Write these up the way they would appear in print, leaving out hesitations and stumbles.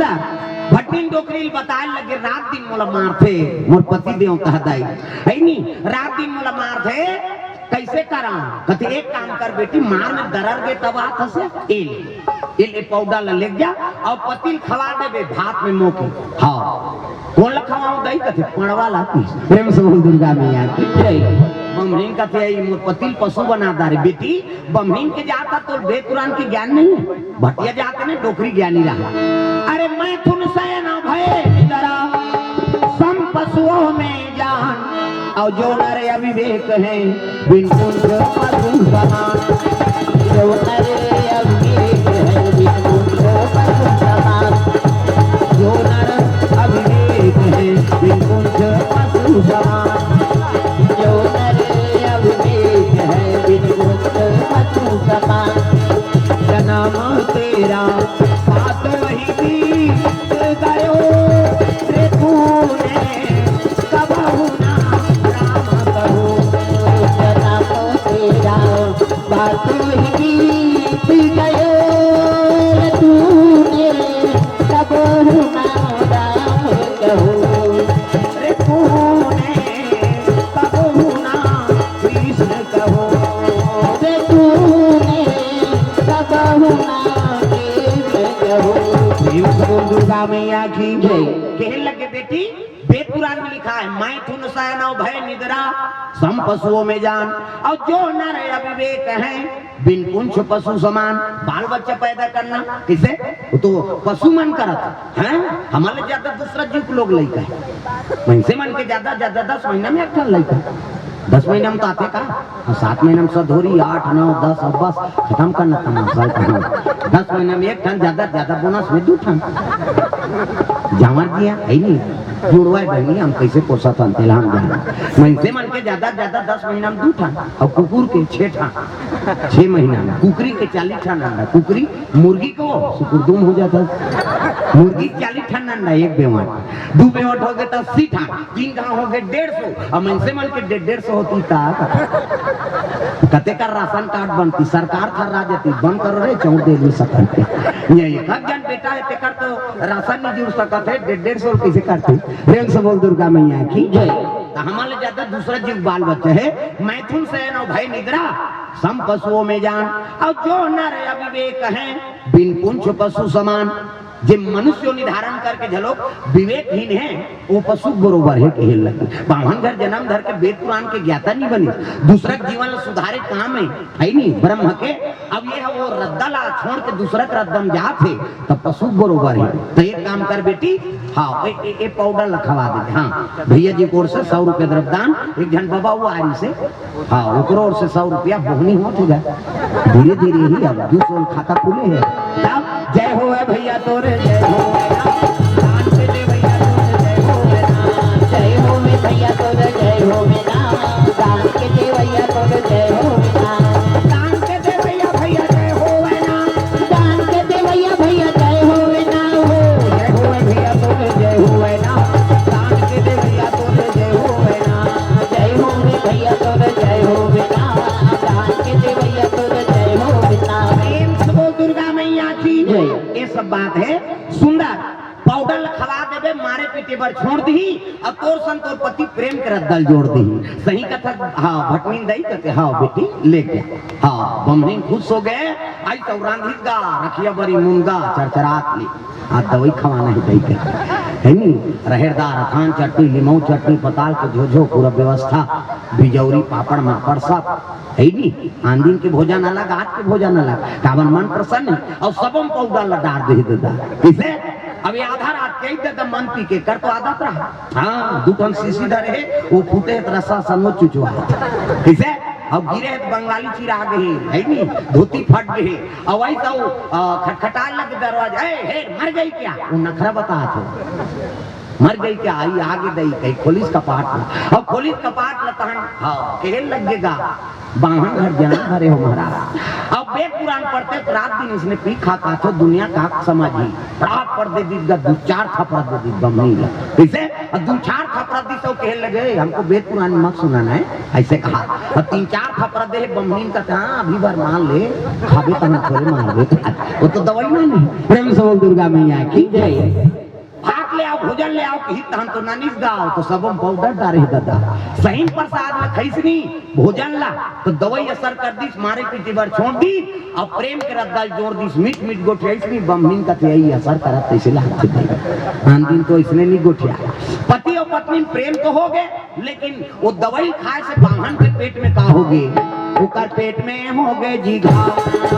सुंदर भट्टिन डोकरी बताए लगे रात दिन मोला मारथे मोर पति देव कह दाई है नी रात दिन मोला मारथे कैसे करा कथे एक काम कर बेटी मार में दरर गे तब आत से एल पाउडर ले जा और पतिल खवा देबे भात में मोके हां कौन लखवाऊ दई कथे पणवा लाती प्रेम से बोल दुर्गा मैया की जय बमरीन कथे ई मोर पतिल पशु बना दारे बेटी बमरीन के जाता तो वेद पुराण के ज्ञान नहीं है भटिया जाते ने डोकरी ज्ञानी रहा अरे मैं तुम से ना भय जरा सम पशुओं में जान और जो नर अविवेक है बिन कुंज पशु समान जो नर अविवेक है बिन कुंज पशु समान जो नर अविवेक है बिन कुंज पशु समान जो नर अविवेक है बिन कुंज पशु समान जन्म तेरा साथ वही बीत गयो रे तूने कबहू ना राम कहो जन्म तेरा साथ वही बीत गयो रे तूने कबहू ना राम कहो रे तूने कबहू ना कृष्ण कहो रे तूने कबहू ना दुर्गा मैया की जय कह लगे बेटी वेद पुराण में लिखा है मैं तुम सैना भय निद्रा सम पशुओं में जान और जो नर अविवेक है बिन पुंछ पशु समान बाल बच्चा पैदा करना किसे वो तो पशु मन करत है हमारे ज्यादा दूसरा जीव लोग लड़का है वैसे मन के ज्यादा 10 महीना में एक लड़का 10 महीना में तो आते का 7 महीना में सधोरी 8 9 10 अब बस खत्म करना तमाशा 10 महीना में एक टन ज्यादा बोनस में 2 टन जावर दिया है नहीं जुड़वा बहनी हम कैसे पोसा था अंतेला हम जाना मैं मन के ज्यादा 10 महीना में 2 टन और कुकुर के 6 टन 6 महीना में कुकरी के 40 टन अंडा कुकरी मुर्गी को सुकुरदुम हो जाता मुर्गी 40 टन अंडा एक बेवाट 2 बेवाट हो गए तो 80 टन 3 गांव हो गए 150 और मनसे मन के 150 होती था कते का राशन कार्ड बनती सरकार खर्रा देती बंद करो रे चौड़ दे ली सकते ये एक जन बेटा है तेकर तो राशन नहीं जुड़ सकत है 150 कैसे करते प्रेम से बोल दुर्गा मैया की जय हमारे ज्यादा दूसरा जीव बाल बच्चे है मैथुन से न भाई निद्रा सम पशुओं में जान और जो नर अविवेक है बिन पुंछ पशु समान जे मनुष्य निर्धारण करके झलो विवेकहीन है वो पशु बरोबर है कहे लगे बामन घर जन्म धर के वेद पुराण के ज्ञाता नहीं बनी दूसरा जीवन सुधारे काम है नहीं ब्रह्म के अब ये है वो रद्दला छोड़ के दूसरा रद्दम जात है तब पशु बरोबर है तो एक काम कर बेटी हाँ ए पाउडर लखवा दे हाँ भैया जी को ओर से 100 रुपए द्रव्यदान एक जन बाबा वो आरी से हाँ ओकरो ओर से 100 रुपया बोहनी होते जाए धीरे धीरे ही अब दूसरा खाता खुले है तब जय हो है भैया तोरे जय हो दान से दे भैया तोरे जय हो जय हो में भैया तोरे जय हो दान के दे भैया तोरे जय हो दान के दे भैया भैया जय हो दान के दे भैया भैया जय हो जय हो भैया तोरे जय हो दान के दे भैया तोरे जय हो जय हो में भैया तोरे जय हो दान के दे भैया तोरे जय हो प्रेम से बोल दुर्गा मैया की ये सब बात है सुंदर पाउडर खवा देवे मारे पीटे पर छोड़ दी और तोर संतोर पति प्रेम कर दल जोड़ दी सही कथा हाँ भटमीन दई कहते हाँ बेटी ले गया हाँ बमरीन खुश हो गए आई तो रांधित गा रखिया बड़ी मुंगा चरचरात ली हाँ दवाई खवाना ही दई कहते है नी रहेरदार अथान चटनी लीमऊ चटनी पताल के झोझो पूरा व्यवस्था बिजौरी पापड़ मापड़ सब है नी आंदीन के भोजन अलग आज के भोजन अलग कावन मन प्रसन्न और सबम पाउडर लडार दे देता इसे अब ये आधा रात के दादा मन पी के कर तो आदत रहा हाँ 2 टन सीसी धरे वो फूटे रसा सनो चुचुआ इसे अब गिरे तो बंगाली चिरा गई है नी धोती फट गई और वही तो खटखटा लग दरवाजा हे मर गई क्या वो नखरा बता मर गई क्या आई आगे दई कहीं खोलिस कपाट और खोलिस कपाट लतहन हाँ कहल लगेगा बाहन घर जान भरे हो महाराज अब वेद पुराण पढ़ते तो रात दिन इसने पी खा तो दुनिया का समझी रात पढ़ दे दी 2-4 थप्पड़ दे दी बमनी इसे और दो चार थपड़ा दी सब कहे लगे हमको वेद पुराण मत सुनाना है, ऐसे कहा। और तीन चार थपड़ा दे बम्बीन का हाँ अभी बार मान ले खाबे तो हम थोड़े मार दे, वो तो दवाई नहीं। प्रेम से बोल दुर्गा मैया की जय। भात ले आओ भोजन ले आओ कहीं तहन तो नानिस गाओ तो सबम पाउडर डारे दादा सही प्रसाद में खैसनी भोजन ला तो दवाई असर कर दी मारे पीछे बार छोड़ दी और प्रेम के रद्दल जोड़ दी मीट मीट गोठियाई बम्बीन का यही असर करत तैसे लाग हाँ दिन तो इसने नहीं गोठिया। पति और पत्नी प्रेम तो हो गए लेकिन वो दवाई खाए से बाहन के पेट में का हो गए उकर पेट में हो गए जी घाव,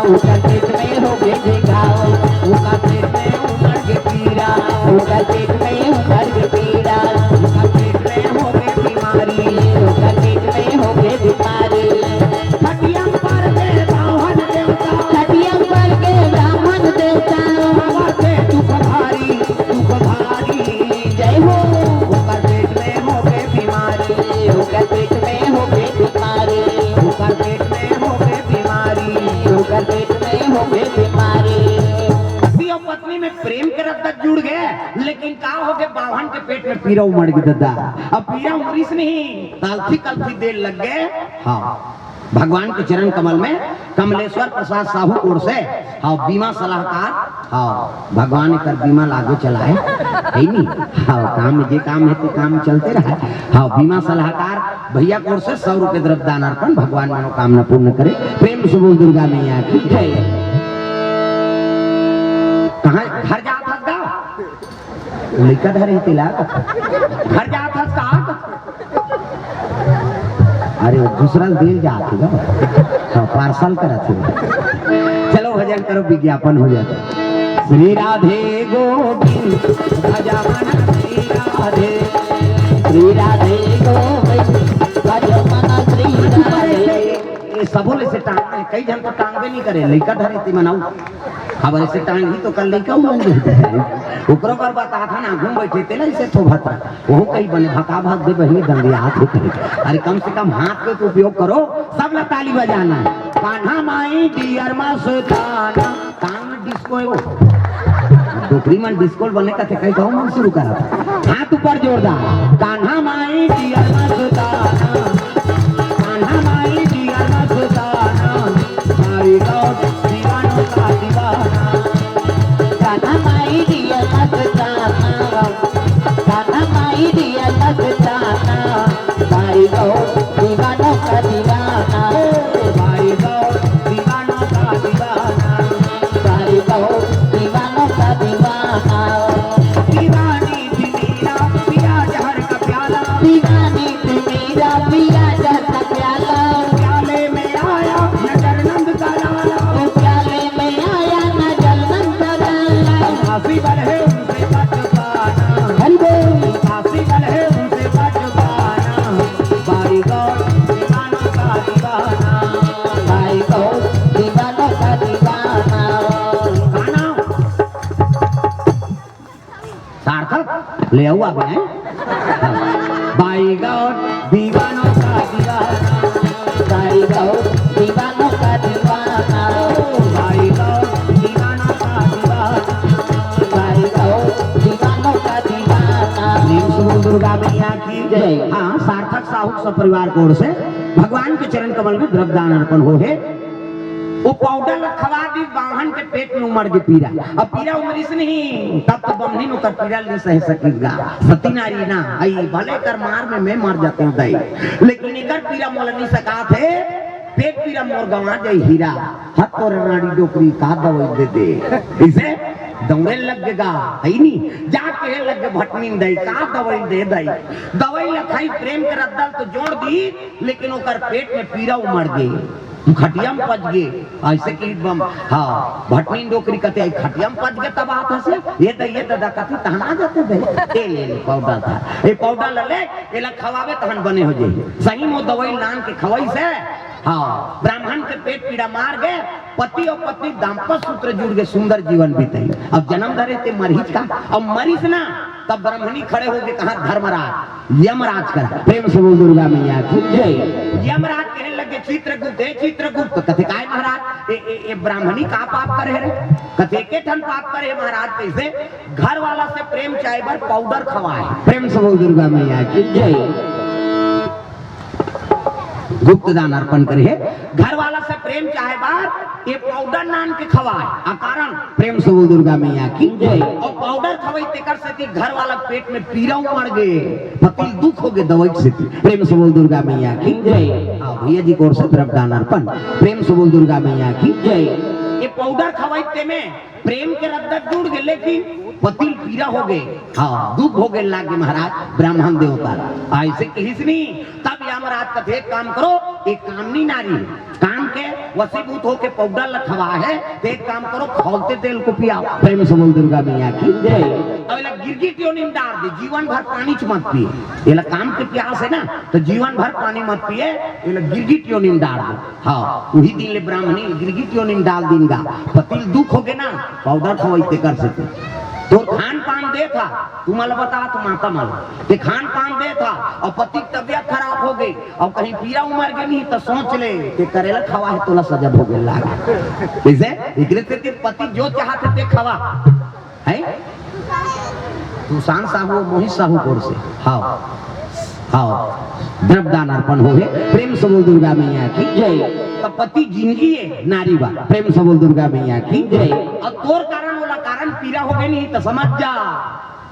उकर पेट में हो गए जी घाव, उकर पेट में उमड़ के पीड़ा, उकर पेट में उमड़ के पीड़ा, उकर पेट में हो गए बीमारी, उकर पेट में हो गए बीमारी। खटिया पर के ब्राह्मण देवता, खटिया पर के ब्राह्मण देवता, बाबा से दुख भारी जय हो। उकर पेट में हो गए बीमारी, उकर पेट में हो गए बीमारी, उकर पेट में हो गए बीमारी, उकर पेट में हो गए बीमारी। पति और पत्नी में प्रेम के रद्दत जुड़ गए लेकिन का हो गए बावन के पेट में पीरा उमड़ गई दादा। अब पीरा उमरी से नहीं तालथी कल्थी देर लग गए। हाँ भगवान के चरण कमल में कमलेश्वर प्रसाद साहू कोर से हाँ बीमा सलाहकार हाँ भगवान कर बीमा लागू चलाए है नहीं हाँ काम में जे काम है तो काम चलते रहा। हाँ बीमा सलाहकार भैया कोर से 100 रुपए द्रव्य दान अर्पण भगवान मनोकामना पूर्ण करे। प्रेम से बोल दुर्गा मैया की जय। कहाँ घर जात हस गा लिखा धरे तिला घर जात हस का अरे दूसरा देर जाती है हाँ पार्सल करा थे। चलो भजन करो विज्ञापन हो जाता। श्री राधे गोविंद भजमन श्री राधे, श्री राधे गोविंद भजमन श्री राधे। ये सबों से टांग कई जन तो टांगबे नहीं करे लइका धरे ती मनाऊ अब ऐसे टांग ही तो कल लइका हुआ ऊपर पर बता था ना घूम बैठे थे ना इसे तो भता वो कई बने भका भाग दे बहनी दंगे हाथ होते। अरे कम से कम हाथ पे तो उपयोग करो सब लोग ताली बजाना है। कान्हा माई डियर मा सुल्ताना कान में डिस्को है वो डोकरी में डिस्को बने का थे कई गाँव में शुरू करा था हाथ ऊपर जोरदार कान्हा माई डियर मा सुल्ताना, कान्हा माई डियर मा सुल्ताना, मारी गॉड दीवानों का दीवाना, कान्हा माई डियर मा सुल्ताना, कान्हा माई डियर मा सुल्ताना, मारी गॉड दीवानों का दीवाना, मारी गॉड दीवानों का दीवाना, मारी गॉड दीवानों का दीवाना। दीवानी थी मीरा पिया जहर का प्याला, दीवानी थी मीरा पिया जहर का प्याला, प्याले में आया नजर नंद का लाला, प्याले में आया नजर नंद का लाला। काफी बल है उनसे बच पाना, काफी बल है उनसे बच पाना, बाई गॉड दीवानों का दीवाना, बाई गॉड दीवानों का दीवाना। गाना सार्थक ले आओ आप हैं बाई गॉड दीवानों का दीवाना, बाई गॉड दीवानों का दीवाना, बाई गॉड दीवानों का दीवाना, बाई गॉड दीवानों का दीवाना। दुर्गा मैया की जय। हाँ सार्थक साहू सब परिवार की ओर से भगवान के चरण कमल में द्रव्य दान अर्पण हो है। वो पाउडर खवा दी बाहन के पेट में उमड़ के पीरा अब पीरा उमरी से नहीं तब तो बमनी नु कर पीरा नहीं सह सकेगा सती नारी ना आई भले कर मार में मैं मर जाता हूँ दई लेकिन इकर पीरा मोल नहीं सका थे पेट पीरा मोर गंवा जाए हीरा हाथ और रानी डोकरी का दवाई दे दे इसे दौड़े लगेगा है नहीं जाके लगे भटनी दई का दवाई दे दई दवाई लखाई प्रेम के रद्दल तो जोड़ दी लेकिन ओकर पेट में पीरा उमड़ गई खटिया में पच गए ऐसे की बम हाँ भटनी डोकरी कहते खटिया में पच गए तब आप हंसे ये दादा कहती तहना जाते थे ए ले पाउडर था ये पाउडर ले एला खवावे तहन बने हो जाए सही में दवाई लान के खवाई से हाँ ब्राह्मण के पेट पीड़ा मार गए पति और पत्नी दाम्पत्य सूत्र जुड़ गए सुंदर जीवन बीते। अब जन्म धरे थे मरीज का अब मरीज ना तब ब्राह्मणी खड़े हो गए कहा धर्मराज यमराज करा। प्रेम से बोल दुर्गा मैया की जय। यमराज कहने लगे लगे चित्रगुप्त है चित्रगुप्त कथे काय महाराज ए ब्राह्मणी का पाप करे रे कथे के ठन पाप करे महाराज कैसे घर वाला से प्रेम चाहे बर पाउडर खवाए प्रेम से बोल दुर्गा मैया की जय गुप्त दान अर्पण करे घर वाला से प्रेम चाहे बार ये पाउडर नान के खवाए अकारण प्रेम से बोल दुर्गा मैया की जय और पाउडर खवाई तेकर से कि घर वाला पेट में पीड़ा मर गए पति दुख हो गए दवाई से प्रेम से बोल दुर्गा मैया की जय आओ भैया जी को से तरफ दान अर्पण प्रेम से बोल दुर्गा मैया की जय ये पाउडर खवाई ते में प्रेम के रद्दत जुड़ गए लेकिन पति पीड़ा हो गए हाँ दुख हो गए लागे महाराज ब्राह्मण देवता ऐसे किसनी तब यमराज कथे काम करो एक कामनी नारी काम के वसीभूत होके पाउडर लखवा है तो एक काम करो खौलते तेल को पियाओ प्रेम से बोल दुर्गा मैया की जय अब ये गिरगिटियों ने डाल दे जीवन भर पानी च मत पिए ये काम के प्यास है ना तो जीवन भर पानी मत पिए ये गिरगिटियों ने डाल दे हाँ वही दिन ले ब्राह्मणी गिरगिटियों ने डाल देगा पति दुख हो गए ना पाउडर खवाइते कर सकते तो खान पान दे था तुम्हारा बता तो माता मालूम कि खान पान दे था और पति की तबियत खराब हो गई और कहीं पीड़ा उमर गई नहीं तो सोच ले कि करेला खवा है तोला सजा भोगे लागे इसे इकरे से पति जो चाहते थे खवा है तू शान साहू मोहित साहू कोर से हाँ हाँ द्रव्यदान अर्पण हो गए प्रेम से बोल दुर्गा मैया की जय तो पति जिंदगी है नारी बा प्रेम से बोल दुर्गा मैया की जय और तोर कारण वाला कारण पीड़ा हो गई नहीं तो समझ जा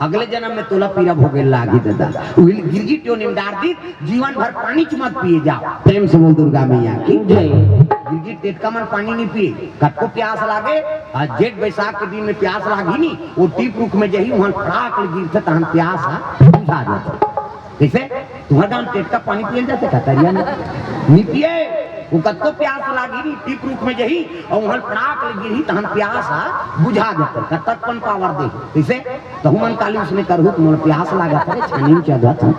अगले जन्म में तोला पीड़ा भोगे लागी दादा गिरगिटियों ने डार दी जीवन भर पानी च मत पिए जा प्रेम से बोल दुर्गा मैया की जय गिरगिट टेट का मन पानी नहीं पिए कब को प्यास लागे आज जेठ बैसाख के दिन में प्यास लागी नहीं वो टीप रुख में जही वहां फटाक गिरते तहन प्यास बुझा जाता कैसे तुम्हारा गांव टेट का पानी पिए जाते कतरिया नहीं पिए वो कत्तो प्यास लागी नहीं टीप रूप में जही और वहां फटाक गिरी तहन प्यास बुझा जाते कतकपन पावर दे कैसे तो हुमन काली उसने करहु मोर प्यास लागा था छानी में चढ़ा था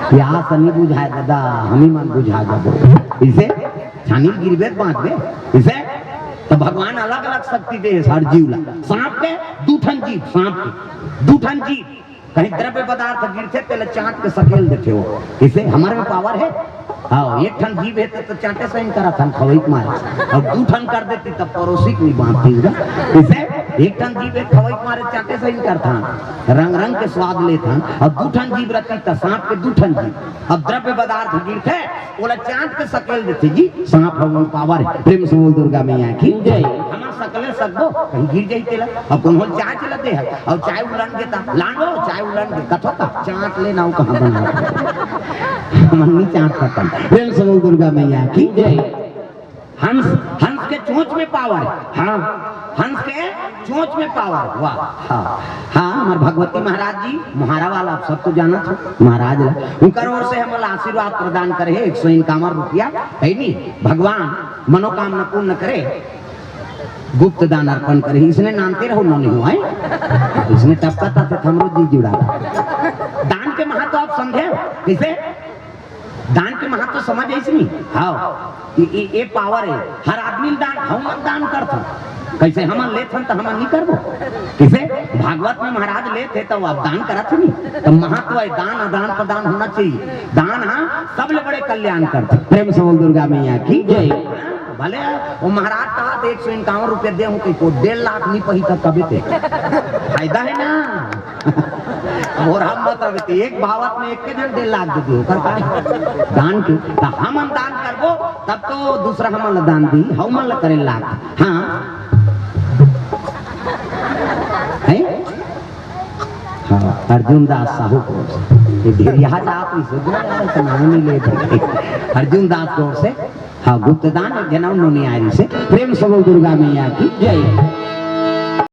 प्यास नहीं बुझाए दादा हम ही मन बुझा जाबो इसे छानी गिरबे बांध दे इसे तो भगवान अलग अलग शक्ति दे हर जीव ला सांप के दूठन जीव सांप के दूठन जीव कहीं द्रव्य पदार्थ गिरते तेल चाट के सकेल देते हो इसे हमारे में पावर है हाँ एक ठन जीव है तो चाटे से इन करा था खवई मारे और दू ठन कर देती तब पड़ोसी की बांधती इसे एक ठन जीव है खवई मारे चाटे से इन करता रंग रंग के स्वाद लेता और दू ठन जीव रहती तो सांप के दू ठन जीव अब द्रव्य पदार्थ गिरते बोला चाट के सकेल देते जी सांप हम पावर है प्रेम से बोल दुर्गा मैया की जय हमार सकले सकबो कहीं गिर जाई तेला अब कौन होल चाय चलते है और चाय उलन के ता लांडो चाय उलन के कथो का चाट ले नाउ कहां बना मन्नी चाट खत्म प्रेम से बोल दुर्गा मैया की जय हंस हंस के चोंच में पावर हाँ हंस के चोंच में पावर वाह हाँ हाँ हमारे भगवती महाराज जी मुहारा वाला आप सब तो जाना था महाराज उनकर ओर से हमारा आशीर्वाद प्रदान करे 151 रुपया है नहीं भगवान मनोकामना पूर्ण करे गुप्त दान अर्पण करे इसने नामते रहो नहीं हुआ है इसने टपका था हमरो जी जुड़ा दान के महत्व आप समझे कैसे दान के महत्व समझ ऐसे नहीं हाँ ये पावर है हर आदमी दान हम दान करता कैसे हम लेते तो हम नहीं करबो कैसे भागवत में महाराज लेते तो आप दान करते नहीं तो महत्व है दान आदान प्रदान होना चाहिए दान हाँ सबले बड़े कल्याण करते प्रेम से बोल दुर्गा मैया की जय भले वो महाराज कहा 151 रुपये दे हूँ को 1.5 लाख नहीं पही तक कभी थे फायदा है ना और हम बता एक भावत में एक के जन 1.5 लाख दे दियो कर दान के तो हम दान करबो तब तो दूसरा हम दान दी हम करे लाख हाँ है हाँ अर्जुन दास साहू को यहाँ आप इसे नहीं ले अर्जुन दास की ओर से हाँ गुप्त दान जनम नुनियारी से प्रेम से बोल दुर्गा मैया की जय।